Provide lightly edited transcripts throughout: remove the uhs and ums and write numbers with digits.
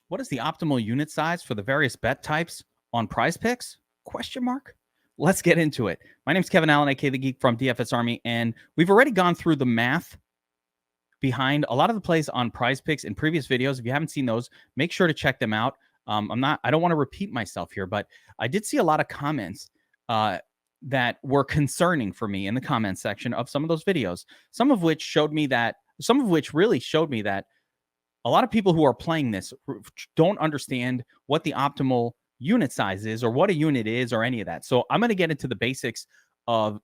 What is the optimal unit size for the various bet types on PrizePicks? Question mark. Let's get into it. My name is Kevin Allen, aka the Geek from DFS Army, and we've already gone through the math behind a lot of the plays on PrizePicks in previous videos. If you haven't seen those, make sure to check them out. I don't want to repeat myself here, but I did see a lot of comments that were concerning for me in the comment section of some of those videos. Some of which really showed me that a lot of people who are playing this don't understand what the optimal unit size is or what a unit is or any of that. So I'm going to get into the basics of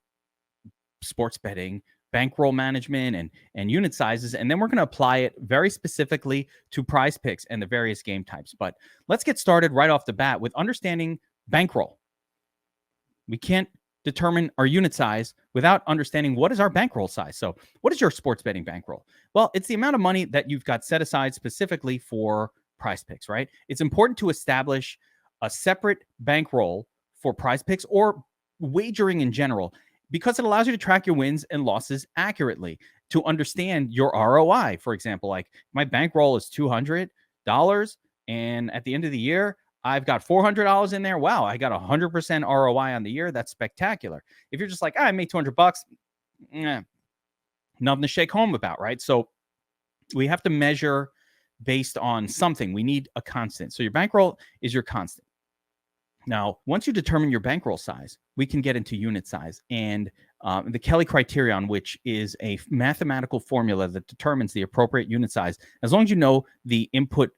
sports betting, bankroll management, and unit sizes, and then we're going to apply it very specifically to PrizePicks and the various game types. But let's get started right off the bat with understanding bankroll. We can't determine our unit size without understanding what is our bankroll size. So what is your sports betting bankroll? Well, it's the amount of money that you've got set aside specifically for PrizePicks, right? It's important to establish a separate bankroll for PrizePicks or wagering in general, because it allows you to track your wins and losses accurately, to understand your ROI. For example, like my bankroll is $200, and at the end of the year, I've got $400 in there. Wow, I got 100% ROI on the year. That's spectacular. If you're just like, I made $200, nothing to shake home about, right? So we have to measure based on something. We need a constant. So your bankroll is your constant. Now, once you determine your bankroll size, we can get into unit size and the Kelly Criterion, which is a mathematical formula that determines the appropriate unit size, as long as you know the input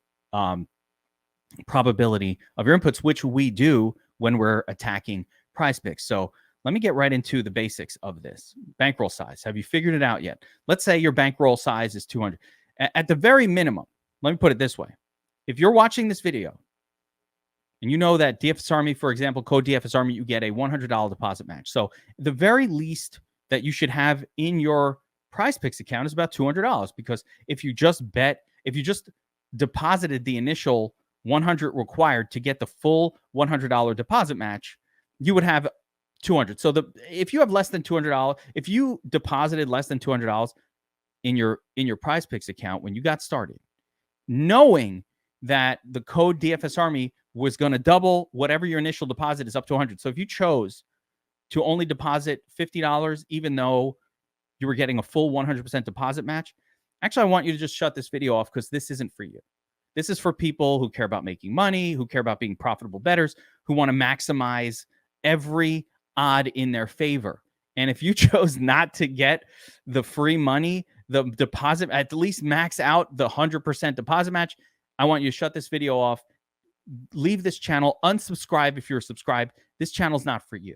probability of your inputs, which we do when we're attacking PrizePicks. So let me get right into the basics of this. Bankroll size. Have you figured it out yet? Let's say your bankroll size is 200. At the very minimum, let me put it this way. If you're watching this video and you know that DFS Army, for example, code DFS Army, you get a $100 deposit match. So the very least that you should have in your PrizePicks account is about $200, because if you just deposited the initial 100 required to get the full $100 deposit match, you would have 200. So if you have less than $200, if you deposited less than $200 in your PrizePicks account when you got started, knowing that the code DFS Army was going to double whatever your initial deposit is up to 100. So if you chose to only deposit $50, even though you were getting a full 100% deposit match, actually, I want you to just shut this video off, because this isn't for you. This is for people who care about making money, who care about being profitable bettors, who want to maximize every odd in their favor. And if you chose not to get the free money, the deposit, at least max out the 100% deposit match, I want you to shut this video off, leave this channel, unsubscribe if you're subscribed. This channel's not for you.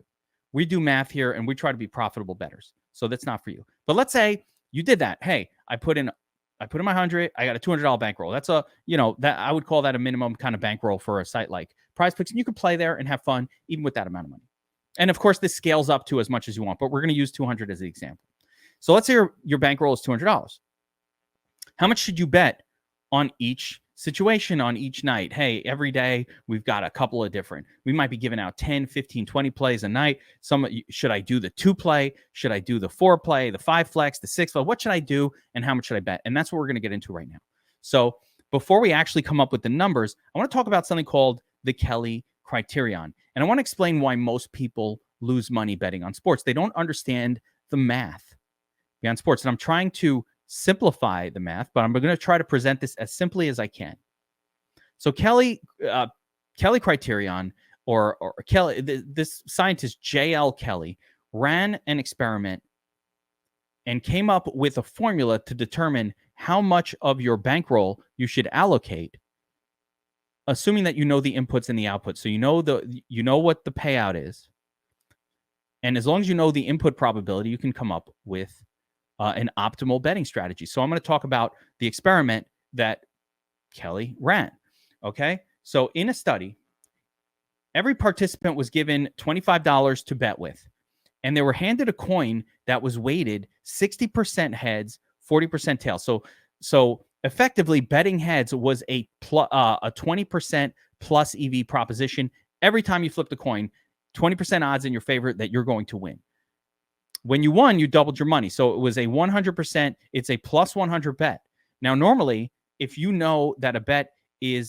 We do math here and we try to be profitable bettors. So that's not for you. But let's say you did that. Hey, I put in my 100, I got a $200 bankroll. That's that I would call that a minimum kind of bankroll for a site like PrizePicks. And you can play there and have fun even with that amount of money. And of course, this scales up to as much as you want, but we're going to use 200 as the example. So let's say your bankroll is $200. How much should you bet on each situation, on each night? Hey, every day we've got a couple of different. We might be giving out 10, 15, 20 plays a night. Should I do the 2 play? Should I do the 4 play, the 5 flex, the 6 play? What should I do and how much should I bet? And that's what we're going to get into right now. So before we actually come up with the numbers, I want to talk about something called the Kelly Criterion. And I want to explain why most people lose money betting on sports. They don't understand the math behind sports. And I'm trying to simplify the math, but I'm going to try to present this as simply as I can. So Kelly Criterion, or Kelly, this scientist J.L. Kelly, ran an experiment and came up with a formula to determine how much of your bankroll you should allocate, assuming that you know the inputs and the outputs. So you know what the payout is, and as long as you know the input probability, you can come up with an optimal betting strategy. So I'm going to talk about the experiment that Kelly ran. Okay. So in a study, every participant was given $25 to bet with, and they were handed a coin that was weighted 60% heads, 40% tails. So effectively, betting heads was a 20% plus EV proposition. Every time you flip the coin, 20% odds in your favor that you're going to win. When you won, you doubled your money. So it was a 100%, it's a plus 100 bet. Now, normally, if you know that a bet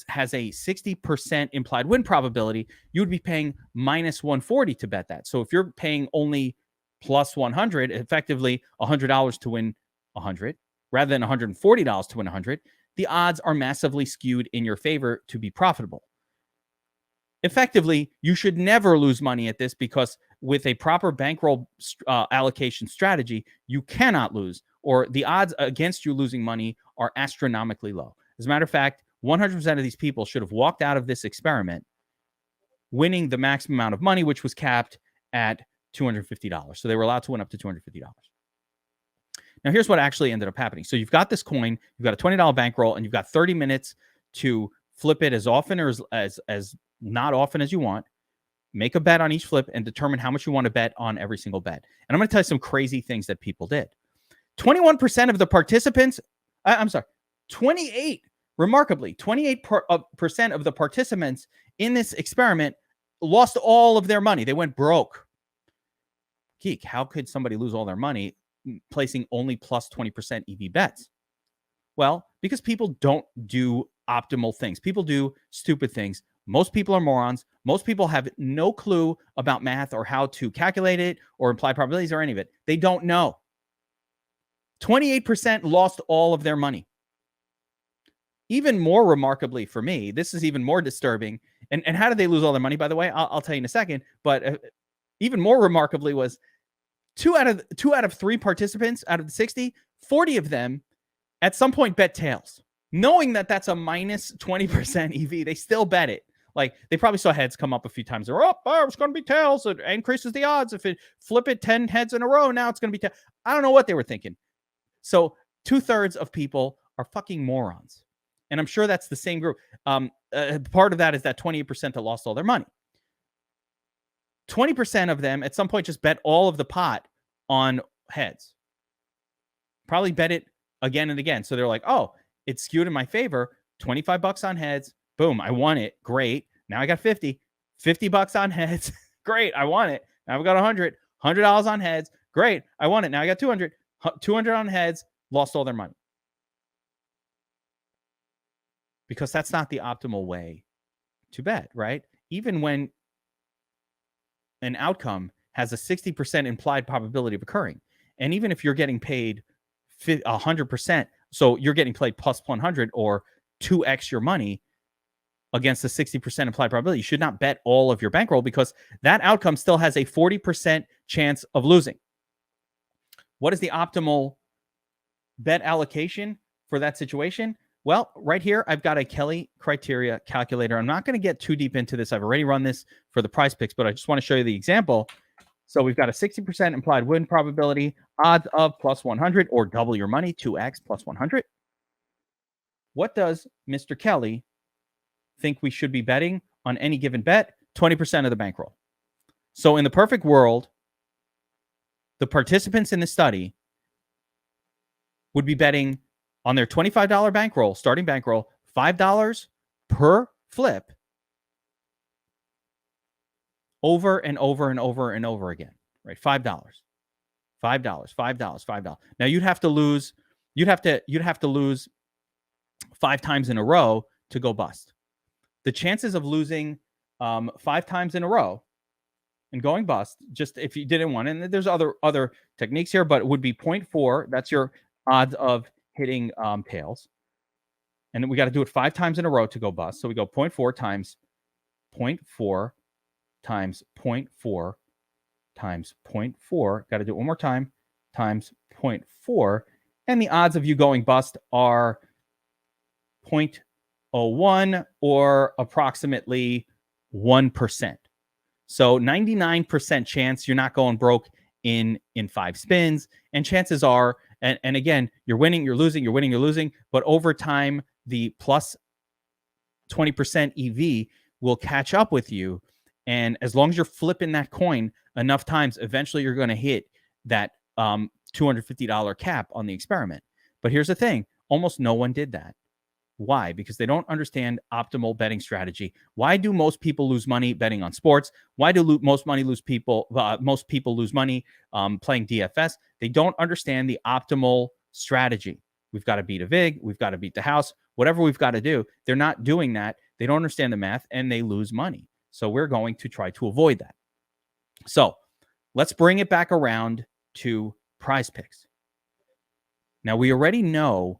has a 60% implied win probability, you would be paying minus 140 to bet that. So if you're paying only plus 100, effectively $100 to win 100, rather than $140 to win 100, the odds are massively skewed in your favor to be profitable. Effectively, you should never lose money at this, because with a proper bankroll allocation strategy, you cannot lose, or the odds against you losing money are astronomically low. As a matter of fact, 100% of these people should have walked out of this experiment winning the maximum amount of money, which was capped at $250. So they were allowed to win up to $250. Now, here's what actually ended up happening. So you've got this coin, you've got a $20 bankroll, and you've got 30 minutes to flip it as often or as not often as you want. Make a bet on each flip and determine how much you want to bet on every single bet. And I'm going to tell you some crazy things that people did. 21% of the participants, remarkably, 28% of the participants in this experiment lost all of their money. They went broke. Geek, how could somebody lose all their money placing only plus 20% EV bets? Well, because people don't do optimal things. People do stupid things. Most people are morons. Most people have no clue about math or how to calculate it or implied probabilities or any of it. They don't know. 28% lost all of their money. Even more remarkably for me, this is even more disturbing. And how did they lose all their money, by the way? I'll tell you in a second. But even more remarkably was two out of three participants out of the 60, 40 of them at some point bet tails. Knowing that that's a minus 20% EV, they still bet it. Like, they probably saw heads come up a few times. They're it's going to be tails. It increases the odds. If it flip it 10 heads in a row, now it's going to be tails. I don't know what they were thinking. So 2/3 of people are fucking morons. And I'm sure that's the same group. Part of that is that 28% that lost all their money. 20% of them at some point just bet all of the pot on heads. Probably bet it again and again. So they're like, oh, it's skewed in my favor. $25 on heads. Boom, I won it. Great. Now I got 50. $50 on heads. Great, I won it. Now I've got 100. $100 on heads. Great, I won it. Now I got 200. 200 on heads. Lost all their money. Because that's not the optimal way to bet, right? Even when an outcome has a 60% implied probability of occurring, and even if you're getting paid 100%, so you're getting played plus 100 or 2x your money against a 60% implied probability, you should not bet all of your bankroll, because that outcome still has a 40% chance of losing. What is the optimal bet allocation for that situation? Well, right here, I've got a Kelly Criterion calculator. I'm not going to get too deep into this. I've already run this for the PrizePicks, but I just want to show you the example. So we've got a 60% implied win probability, odds of plus 100, or double your money, 2x plus 100. What does Mr. Kelly think we should be betting on any given bet? 20% of the bankroll. So in the perfect world, the participants in the study would be betting on their $25 bankroll, starting bankroll, $5 per flip over and over and over and over again, right? $5, $5, $5, $5. Now you'd have to lose 5 times in a row to go bust. The chances of losing 5 times in a row and going bust, just if you didn't want it, and there's other techniques here, but it would be 0.4. That's your odds of hitting tails. And then we got to do it 5 times in a row to go bust. So we go 0.4 times 0.4 times 0.4 times 0.4. Got to do it one more time, times 0.4. And the odds of you going bust are 0.01 or approximately 1%. So 99% chance you're not going broke in 5 spins. And chances are, and again, you're winning, you're losing, you're winning, you're losing. But over time, the plus 20% EV will catch up with you. And as long as you're flipping that coin enough times, eventually you're going to hit that $250 cap on the experiment. But here's the thing. Almost no one did that. Why? Because they don't understand optimal betting strategy. Why do most people lose money betting on sports? Why do most people lose money playing DFS? They don't understand the optimal strategy. We've got to beat a VIG. We've got to beat the house. whatever we've got to do. They're not doing that. They don't understand the math and they lose money. So we're going to try to avoid that. So let's bring it back around to PrizePicks. Now, we already know,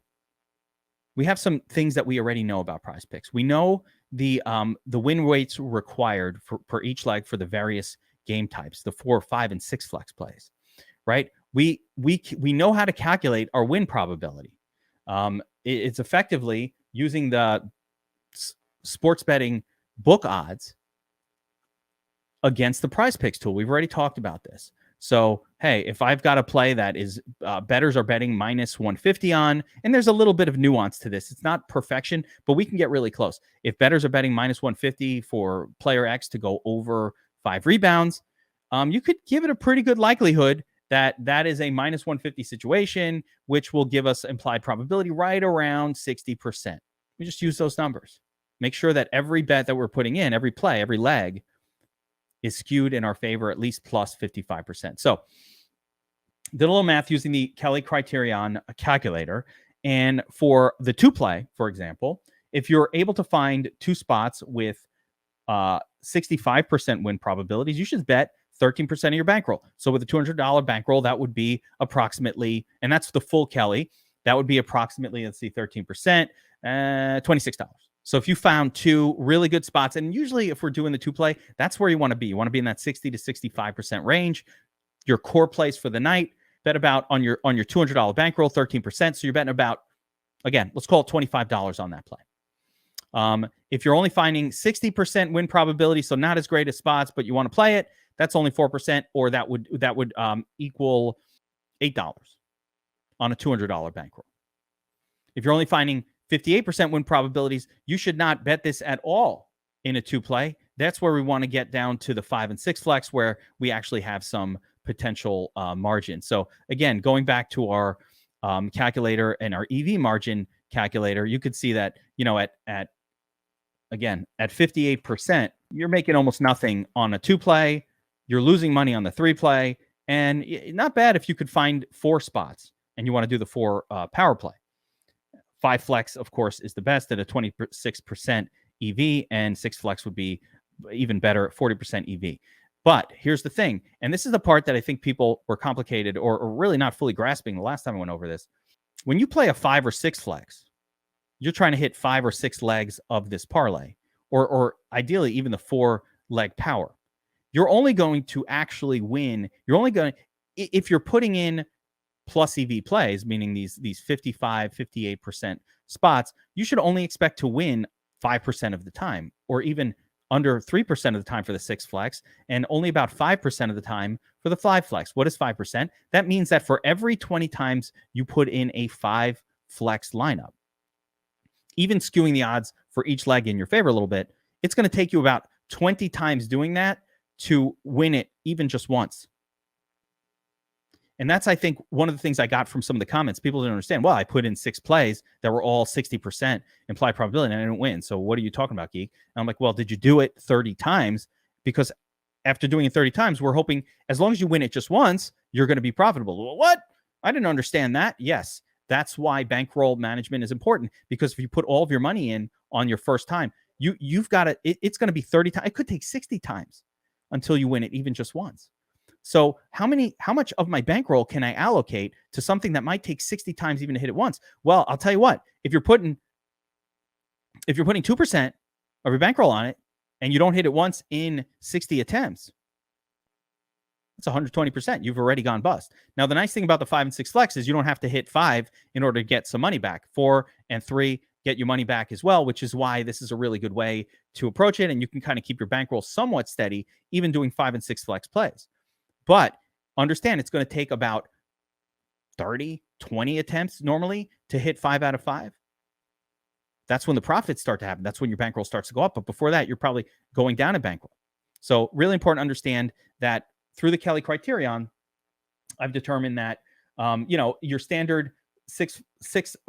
we have some things that we already know about PrizePicks. We know the win rates required for each leg for the various game types, the 4, 5, and 6 flex plays, right? We know how to calculate our win probability. It's effectively using the sports betting book odds against the PrizePicks tool. We've already talked about this. So, hey, if I've got a play that is bettors are betting minus 150 on, and there's a little bit of nuance to this. It's not perfection, but we can get really close. If bettors are betting minus 150 for player X to go over 5 rebounds, you could give it a pretty good likelihood that that is a minus 150 situation, which will give us implied probability right around 60%. We just use those numbers. Make sure that every bet that we're putting in, every play, every leg, is skewed in our favor, at least plus 55%. So did a little math using the Kelly Criterion calculator. And for the 2-play, for example, if you're able to find 2 spots with 65% win probabilities, you should bet 13% of your bankroll. So with a $200 bankroll, that would be approximately, and that's the full Kelly, that would be approximately, let's see, 13%, $26. So if you found 2 really good spots, and usually if we're doing the 2-play, that's where you want to be. You want to be in that 60 to 65% range. Your core plays for the night, bet about on your $200 bankroll, 13%. So you're betting about, again, let's call it $25 on that play. If you're only finding 60% win probability, so not as great as spots, but you want to play it, that's only 4%, or that would equal $8 on a $200 bankroll. If you're only finding 58% win probabilities, you should not bet this at all in a 2-play. That's where we want to get down to the 5 and 6 flex, where we actually have some potential margin. So again, going back to our calculator and our EV margin calculator, you could see that, you know, at 58%, you're making almost nothing on a 2-play. You're losing money on the 3-play, and not bad if you could find 4 spots and you want to do the 4 power play. 5 flex, of course, is the best at a 26% EV, and 6 flex would be even better at 40% EV. But here's the thing, and this is the part that I think people were complicated or really not fully grasping the last time I went over this. When you play a 5 or 6 flex, you're trying to hit 5 or 6 legs of this parlay, or ideally even the 4-leg power. You're only going to actually win. You're only going to, if you're putting in plus EV plays, meaning these 55, 58% spots, you should only expect to win 5% of the time, or even under 3% of the time for the 6 flex, and only about 5% of the time for the 5 flex. What is 5%? That means that for every 20 times you put in a 5 flex lineup, even skewing the odds for each leg in your favor a little bit, it's going to take you about 20 times doing that to win it even just once. And that's, I think, one of the things I got from some of the comments. People didn't understand, well, I put in 6 plays that were all 60% implied probability and I didn't win. So what are you talking about, geek? And I'm like, well, did you do it 30 times? Because after doing it 30 times, we're hoping as long as you win it just once, you're going to be profitable. Well, what? I didn't understand that. Yes, that's why bankroll management is important, because if you put all of your money in on your first time, you've got to, it's going to be 30 times. It could take 60 times until you win it even just once. So how much of my bankroll can I allocate to something that might take 60 times even to hit it once? Well, I'll tell you what, if you're putting 2% of your bankroll on it and you don't hit it once in 60 attempts, it's 120%. You've already gone bust. Now, the nice thing about the 5 and 6 flex is you don't have to hit 5 in order to get some money back. 4 and 3 get your money back as well, which is why this is a really good way to approach it. And you can kind of keep your bankroll somewhat steady, even doing 5 and 6 flex plays. But understand, it's going to take about 30, 20 attempts normally to hit 5 out of 5. That's when the profits start to happen. That's when your bankroll starts to go up. But before that, you're probably going down in bankroll. So really important to understand that through the Kelly Criterion, I've determined that, your standard 6,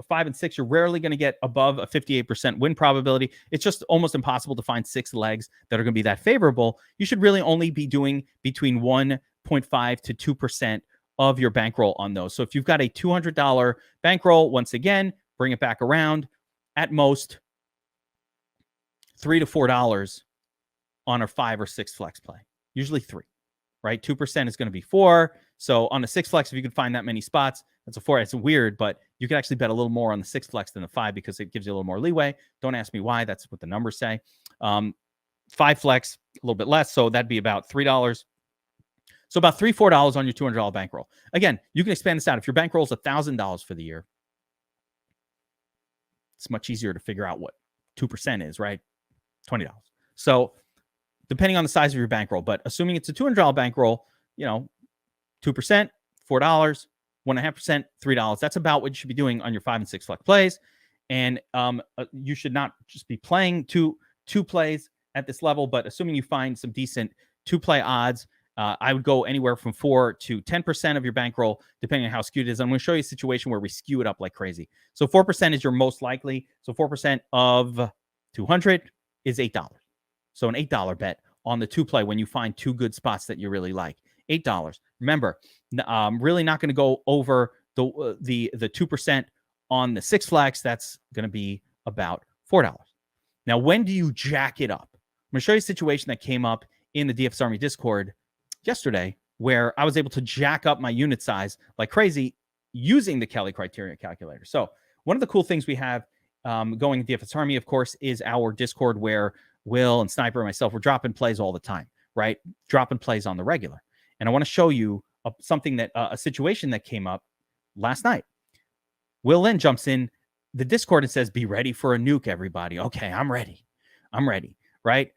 5, and 6, you're rarely going to get above a 58% win probability. It's just almost impossible to find 6 legs that are going to be that favorable. You should really only be doing between 1.5 to 2% of your bankroll on those. So if you've got a $200 bankroll, once again, bring it back around. at most $3 to $4 on a 5 or 6 flex play. Usually 3, right? 2% is going to be 4. So on a 6 flex, if you can find that many spots, that's a 4. It's weird, but you can actually bet a little more on the 6 flex than the 5 because it gives you a little more leeway. Don't ask me why. That's what the numbers say. 5 flex, a little bit less. So that'd be about $3. So about $3, $4 on your $200 bankroll. Again, you can expand this out. If your bankroll is $1,000 for the year, it's much easier to figure out what 2% is, right? $20. So depending on the size of your bankroll, but assuming it's a $200 bankroll, 2%, $4, 1.5%, $3. That's about what you should be doing on your 5 and 6 flex plays. And you should not just be playing two plays at this level, but assuming you find some decent 2-play odds, I would go anywhere from 4 to 10% of your bankroll, depending on how skewed it is. I'm going to show you a situation where we skew it up like crazy. So 4% is your most likely. So 4% of 200 is $8. So an $8 bet on the 2-play when you find 2 good spots that you really like. $8. Remember, really not going to go over the 2% on the 6 flex. That's going to be about $4. Now, when do you jack it up? I'm going to show you a situation that came up in the DFS Army Discord yesterday where I was able to jack up my unit size like crazy using the Kelly Criterion calculator. So one of the cool things we have going in DFS Army, of course, is our Discord where Will and Sniper and myself, we're dropping plays all the time, right? Dropping plays on the regular. And I want to show you something that a situation that came up last night. Will Lynn jumps in the Discord and says, be ready for a nuke, everybody. Okay, I'm ready, right?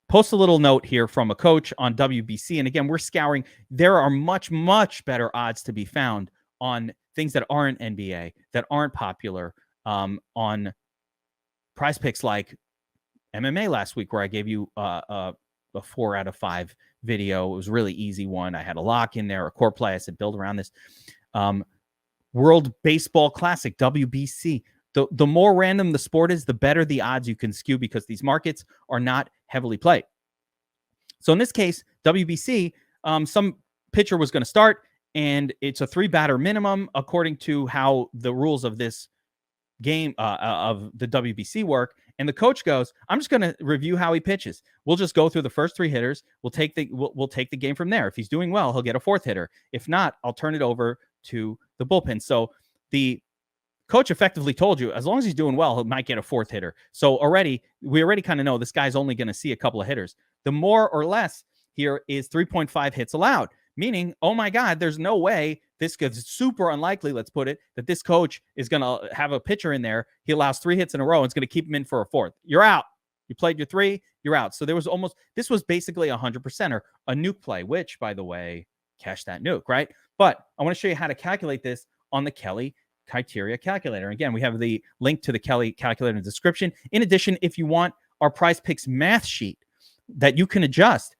Post a little note here from a coach on WBC. And again, we're scouring. There are much, much better odds to be found on things that aren't NBA, that aren't popular on PrizePicks like MMA last week, where I gave you a 4 out of 5 video. It was a really easy one. I had a lock in there, a core play. I said, build around this. World Baseball Classic, WBC. The more random the sport is, the better the odds you can skew because these markets are not heavily played. So in this case, WBC, some pitcher was going to start, and it's a 3-batter minimum according to how the rules of this game of the WBC work. And the coach goes, I'm just going to review how he pitches. We'll just go through the first 3 hitters. We'll take the game from there. If he's doing well, he'll get a 4th hitter. If not, I'll turn it over to the bullpen. So the coach effectively told you, as long as he's doing well, he might get a 4th hitter. So we already kind of know this guy's only going to see a couple of hitters. The more or less here is 3.5 hits allowed, meaning, oh my God, there's no way this is super unlikely, let's put it, that this coach is going to have a pitcher in there. He allows 3 hits in a row and it's going to keep him in for a 4th. You're out. You played your 3, you're out. So this was basically a 100%er, a nuke play, which, by the way, cash that nuke, right? But I want to show you how to calculate this on the Kelly Criterion calculator. Again, we have the link to the Kelly calculator in the description. In addition, if you want our PrizePicks math sheet that you can adjust,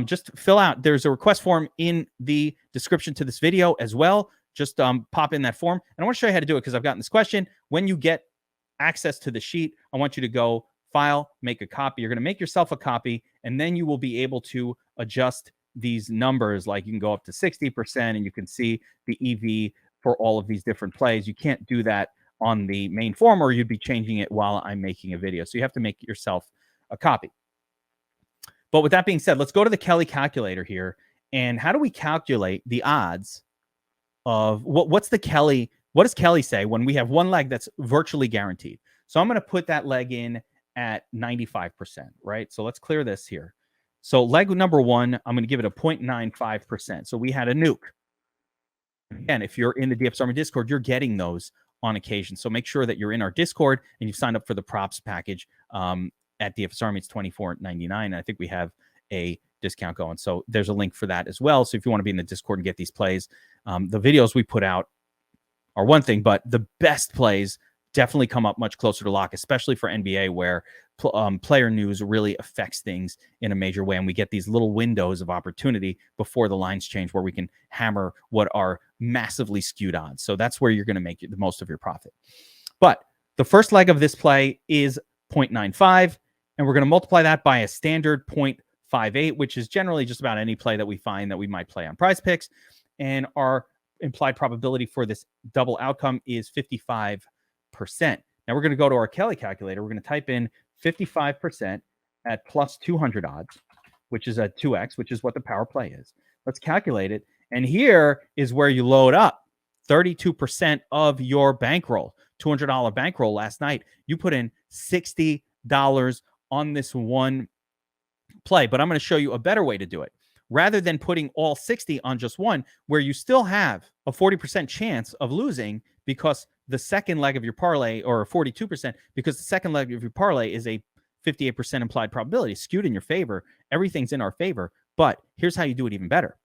just fill out. There's a request form in the description to this video as well. Just pop in that form. And I want to show you how to do it because I've gotten this question. When you get access to the sheet, I want you to go File, make a copy. You're going to make yourself a copy, and then you will be able to adjust these numbers. Like you can go up to 60%, and you can see the EV for all of these different plays. You can't do that on the main form, or you'd be changing it while I'm making a video. So you have to make yourself a copy. But with that being said, let's go to the Kelly calculator here. And how do we calculate the odds of what does Kelly say when we have one leg that's virtually guaranteed? So I'm going to put that leg in at 95%, right? So let's clear this here. So leg number 1, I'm going to give it a 0.95%. So we had a nuke. Again, if you're in the DFS Army Discord, you're getting those on occasion. So make sure that you're in our Discord and you've signed up for the props package at DFS Army. It's $24.99. And I think we have a discount going. So there's a link for that as well. So if you want to be in the Discord and get these plays, the videos we put out are one thing, but the best plays definitely come up much closer to lock, especially for NBA, where player news really affects things in a major way. And we get these little windows of opportunity before the lines change where we can hammer what are massively skewed odds. So that's where you're going to make the most of your profit. But the first leg of this play is 0.95, and we're going to multiply that by a standard 0.58, which is generally just about any play that we find that we might play on PrizePicks. And our implied probability for this double outcome is 55%. Now we're going to go to our Kelly calculator. We're going to type in 55% at plus 200 odds, which is a 2x, which is what the power play is. Let's calculate it. And here is where you load up 32% of your bankroll, $200 bankroll last night. You put in $60 on this one play, but I'm going to show you a better way to do it. Rather than putting all 60 on just one, where you still have a 40% chance of losing because the second leg of your parlay, or 42%, because the second leg of your parlay is a 58% implied probability, skewed in your favor. Everything's in our favor. But here's how you do it even better.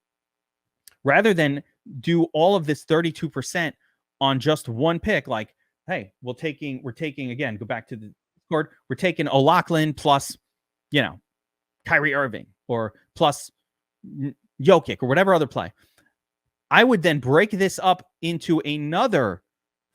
Rather than do all of this 32% on just one pick, like, hey, we're taking again, go back to the score. We're taking O'Loughlin plus, Kyrie Irving, or plus Jokic, or whatever other play. I would then break this up into another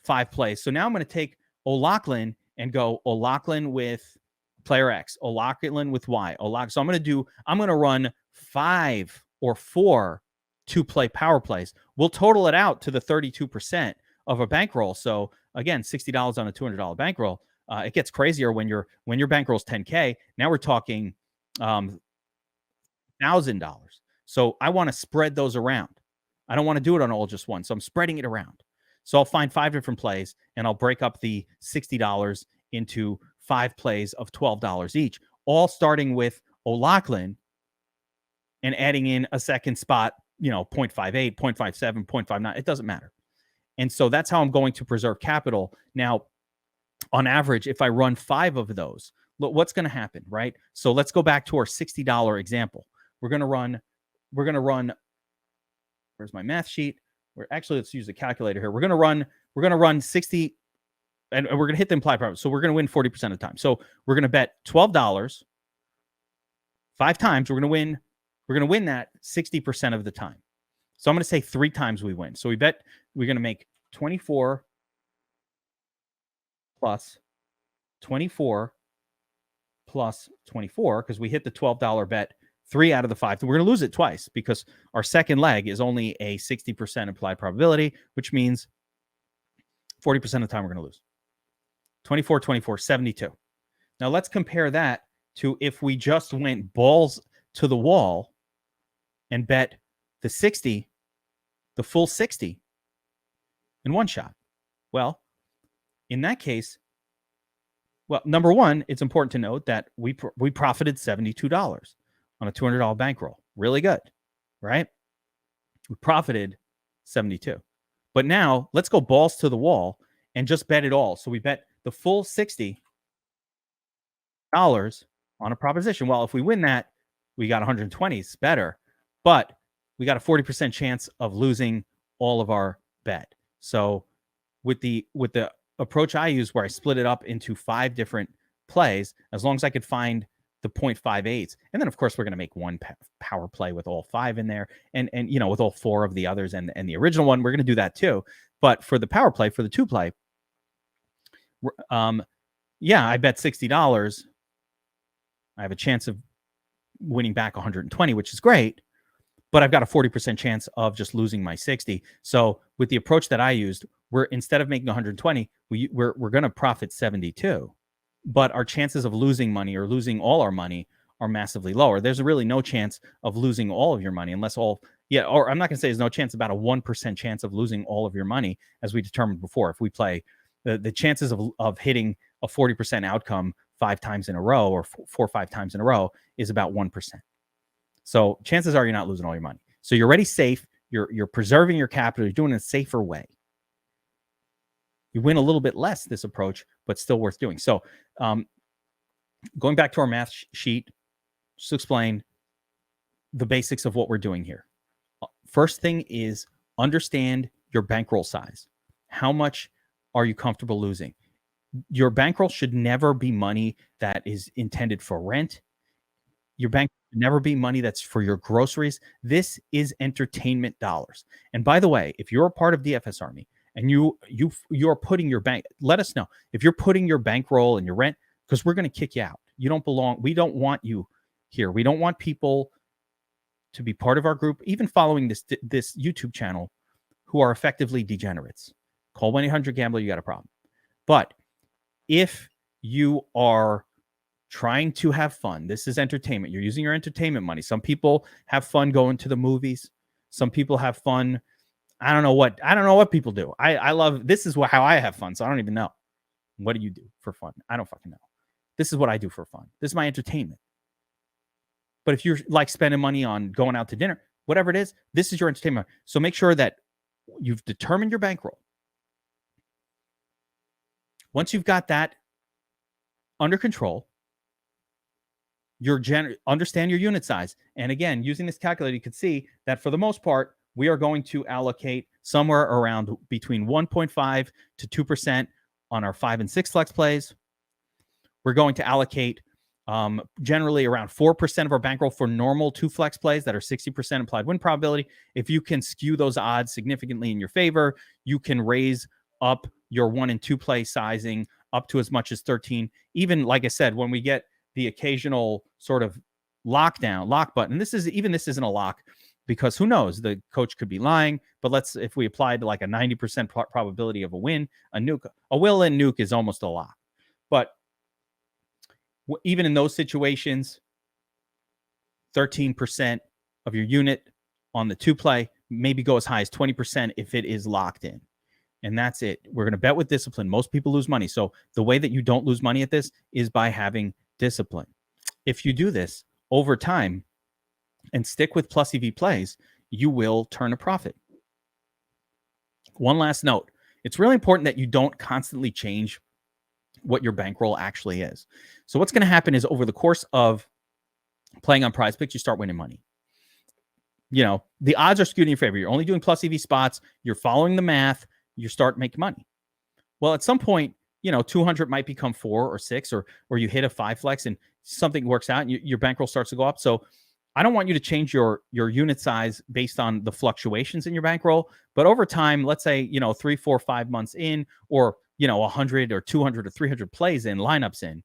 5 plays. So now I'm going to take O'Loughlin and go O'Loughlin with player X, O'Loughlin with Y, So I'm going to run 5 or 4 2-play power plays. We'll total it out to the 32% of a bankroll. So again, $60 on a $200 bankroll. It gets crazier when your bankroll's $10K. Now we're talking $1,000. So I want to spread those around. I don't want to do it on all just one. So I'm spreading it around. So I'll find 5 different plays, and I'll break up the $60 into 5 plays of $12 each, all starting with O'Loughlin and adding in a second spot, 0.58, 0.57, 0.59. It doesn't matter. And so that's how I'm going to preserve capital. Now, on average, if I run 5 of those, look, what's going to happen, right? So let's go back to our $60 example. We're going to run, where's my math sheet? Let's use the calculator here. We're going to run 60, and we're going to hit the implied probability. So we're going to win 40% of the time. So we're going to bet $12 5 times. We're going to win that 60% of the time. So I'm going to say 3 times we win. So we bet we're going to make 24 plus 24 plus 24, because we hit the $12 bet 3 out of the 5. We're going to lose it twice because our second leg is only a 60% implied probability, which means 40% of the time we're going to lose. 24, 24, 72. Now let's compare that to if we just went balls to the wall and bet the full 60 in one shot. Well, in that case, number one, it's important to note that we profited $72 on a $200 bankroll. Really good, right? We profited 72. But now let's go balls to the wall and just bet it all. So we bet the full $60 on a proposition. Well, if we win that, we got 120. It's better, but we got a 40% chance of losing all of our bet. So with the approach I use, where I split it up into 5 different plays, as long as I could find the 0.58s, and then of course we're going to make one power play with all 5 in there, and with all 4 of the others and the original one, we're going to do that too. But for the power play, for the 2 play, I bet $60. I have a chance of winning back 120, which is great, but I've got a 40% chance of just losing my 60. So with the approach that I used, instead of making 120, we're going to profit 72, but our chances of losing money or losing all our money are massively lower. There's really no chance of losing all of your money or I'm not going to say there's no chance, about a 1% chance of losing all of your money, as we determined before. If we play, the chances of hitting a 40% outcome 5 times in a row, or 4 or 5 times in a row, is about 1%. So chances are you're not losing all your money. So you're already safe. You're preserving your capital. You're doing it a safer way. You win a little bit less this approach, but still worth doing. So going back to our math sheet, just explain the basics of what we're doing here. First thing is understand your bankroll size. How much are you comfortable losing? Your bankroll should never be money that is intended for rent. Your bank should never be money that's for your groceries. This is entertainment dollars. And by the way, if you're a part of DFS Army and you're putting your bank, let us know if you're putting your bankroll and your rent, because we're going to kick you out. You don't belong. We don't want you here. We don't want people to be part of our group, even following this YouTube channel, who are effectively degenerates. Call 1-800-GAMBLER. You got a problem. But if you are trying to have fun, this is entertainment. You're using your entertainment money. Some people have fun going to the movies. Some people have fun. I don't know what people do. I love, this is how I have fun. So I don't even know. What do you do for fun? I don't fucking know. This is what I do for fun. This is my entertainment. But if you're like spending money on going out to dinner, whatever it is, this is your entertainment. So make sure that you've determined your bankroll. Once you've got that under control, understand your unit size. And again, using this calculator, you can see that for the most part, we are going to allocate somewhere around between 1.5 to 2% on our 5 and 6 flex plays. We're going to allocate generally around 4% of our bankroll for normal 2 flex plays that are 60% implied win probability. If you can skew those odds significantly in your favor, you can raise up your 1 and 2 play sizing up to as much as 13. Even like I said, when we get the occasional sort of lock button, this isn't a lock, because who knows, the coach could be lying. But if we applied like a 90% probability of a win, a will and nuke is almost a lock. But even in those situations, 13% of your unit on the 2 play, maybe go as high as 20% if it is locked in. And that's it. We're going to bet with discipline. Most people lose money. So the way that you don't lose money at this is by having discipline. If you do this over time and stick with plus EV plays, you will turn a profit. One last note. It's really important that you don't constantly change what your bankroll actually is. So what's going to happen is over the course of playing on PrizePicks, you start winning money. You know, the odds are skewed in your favor. You're only doing plus EV spots. You're following the math. You start making money. Well, at some point, 200 might become 4 or 6, or you hit a 5 flex and something works out and your bankroll starts to go up. So I don't want you to change your unit size based on the fluctuations in your bankroll. But over time, let's say, 3, 4, 5 months in, or 100 or 200 or 300 plays in, lineups in,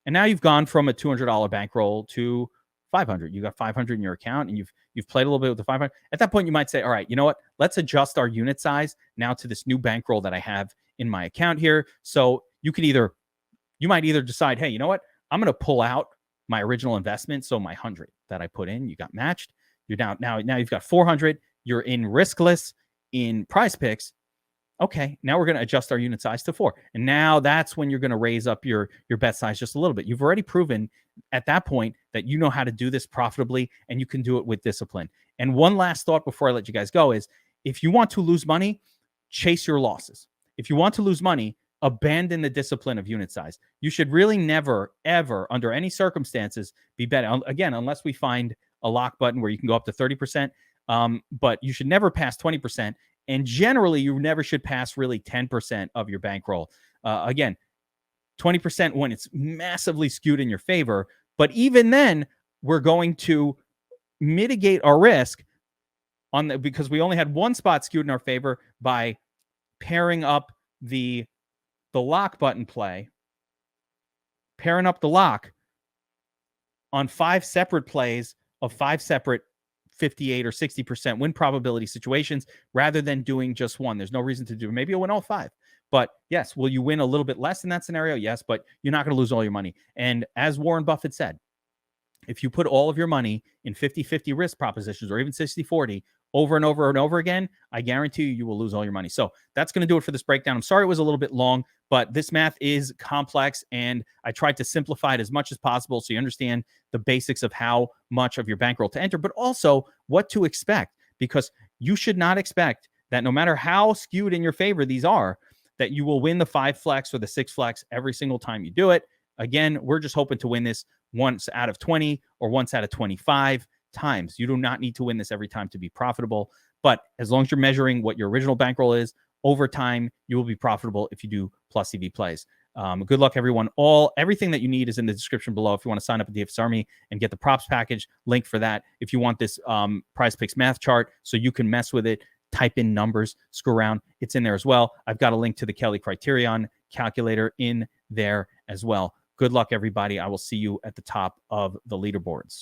and now you've gone from a $200 bankroll to 500. You got 500 in your account, and you've played a little bit with the 500. At that point, you might say, all right, you know what? Let's adjust our unit size now to this new bankroll that I have in my account here. So you might either decide, hey, you know what? I'm going to pull out my original investment. So my 100 that I put in, you got matched. You're down now you've got 400. You're in riskless in PrizePicks. Okay, now we're going to adjust our unit size to 4. And now that's when you're going to raise up your bet size just a little bit. You've already proven at that point that you know how to do this profitably, and you can do it with discipline. And one last thought before I let you guys go is, if you want to lose money, chase your losses. If you want to lose money, abandon the discipline of unit size. You should really never, ever, under any circumstances, be betting. Again, unless we find a lock button where you can go up to 30%, but you should never pass 20%. And generally, you never should pass really 10% of your bankroll. Again, 20% when it's massively skewed in your favor. But even then, we're going to mitigate our risk because we only had one spot skewed in our favor by pairing up the lock button play, pairing up the lock on 5 separate plays of 5 separate 58 or 60% win probability situations, rather than doing just one. There's no reason to do. Maybe you'll win all 5. But yes, will you win a little bit less in that scenario? Yes, but you're not going to lose all your money. And as Warren Buffett said, if you put all of your money in 50-50 risk propositions, or even 60-40 over and over and over again, I guarantee you will lose all your money. So that's going to do it for this breakdown. I'm sorry it was a little bit long, but this math is complex, and I tried to simplify it as much as possible so you understand the basics of how much of your bankroll to enter, but also what to expect, because you should not expect that no matter how skewed in your favor these are, that you will win the 5 flex or the 6 flex every single time you do it. Again, we're just hoping to win this once out of 20 or once out of 25 times. You do not need to win this every time to be profitable. But as long as you're measuring what your original bankroll is, over time, you will be profitable if you do plus EV plays. Good luck, everyone. Everything that you need is in the description below if you want to sign up at DFS Army and get the props package, link for that. If you want this PrizePicks math chart so you can mess with it, type in numbers, screw around, it's in there as well. I've got a link to the Kelly Criterion calculator in there as well. Good luck, everybody. I will see you at the top of the leaderboards.